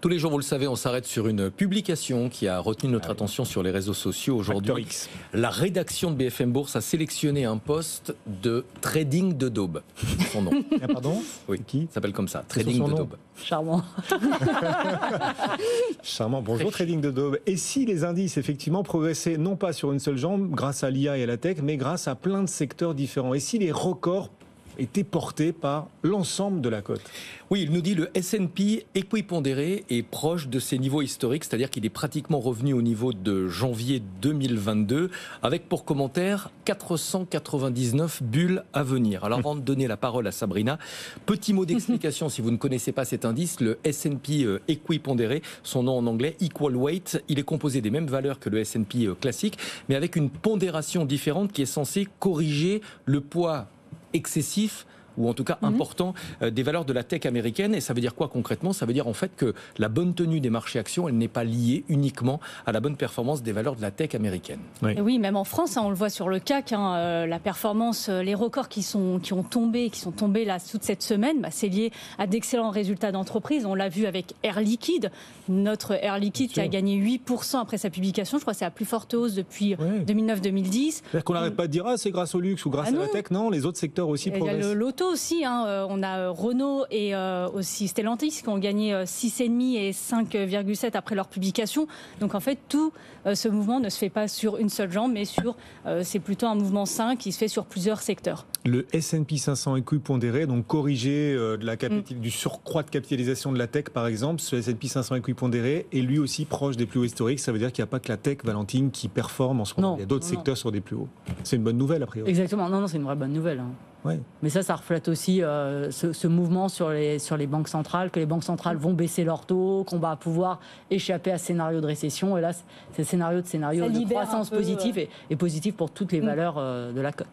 Tous les jours, vous le savez, on s'arrête sur une publication qui a retenu notre attention sur les réseaux sociaux aujourd'hui. La rédaction de BFM Bourse a sélectionné un poste de trading de daube. Son nom. Ah, pardon? Oui, qui s'appelle comme ça, trading de daube. Charmant. Charmant. Bonjour, trading de daube. Et si les indices, effectivement, progressaient non pas sur une seule jambe, grâce à l'IA et à la tech, mais grâce à plein de secteurs différents? Et si les records étaient portés par l'ensemble de la cote? Oui, il nous dit le S&P équipondéré est proche de ses niveaux historiques, c'est-à-dire qu'il est pratiquement revenu au niveau de janvier 2022, avec pour commentaire 499 bulles à venir. Alors avant de donner la parole à Sabrina, petit mot d'explication si vous ne connaissez pas cet indice, le S&P équipondéré, son nom en anglais, Equal Weight, il est composé des mêmes valeurs que le S&P classique, mais avec une pondération différente qui est censée corriger le poids excessif ou en tout cas important des valeurs de la tech américaine. Et ça veut dire quoi concrètement? Ça veut dire en fait que la bonne tenue des marchés actions, elle n'est pas liée uniquement à la bonne performance des valeurs de la tech américaine. Oui, et oui, même en France, on le voit sur le CAC, la performance, les records qui sont tombés là toute cette semaine, c'est lié à d'excellents résultats d'entreprise. On l'a vu avec Air Liquide, notre Air Liquide qui a gagné 8% après sa publication. Je crois que c'est la plus forte hausse depuis 2009-2010. C'est-à-dire qu'on n'arrête pas de dire c'est grâce au luxe ou grâce à la tech. Non, les autres secteurs aussi progressent. Il y a l'auto aussi, on a Renault et aussi Stellantis qui ont gagné 6,5 et 5,7 après leur publication. Donc en fait, tout ce mouvement ne se fait pas sur une seule jambe, mais c'est plutôt un mouvement sain qui se fait sur plusieurs secteurs. Le S&P 500 équipondéré, donc corrigé du surcroît de capitalisation de la tech par exemple, ce S&P 500 équipondéré est lui aussi proche des plus hauts historiques. Ça veut dire qu'il n'y a pas que la tech, Valentine, qui performe en ce moment. Il y a d'autres secteurs sur des plus hauts. C'est une bonne nouvelle a priori. Exactement, non, c'est une vraie bonne nouvelle. Ouais. Mais ça reflète aussi ce mouvement sur les banques centrales, que les banques centrales vont baisser leurs taux, qu'on va pouvoir échapper à ce scénario de récession. Et là, c'est scénario de croissance positive et positive pour toutes les valeurs de la cote.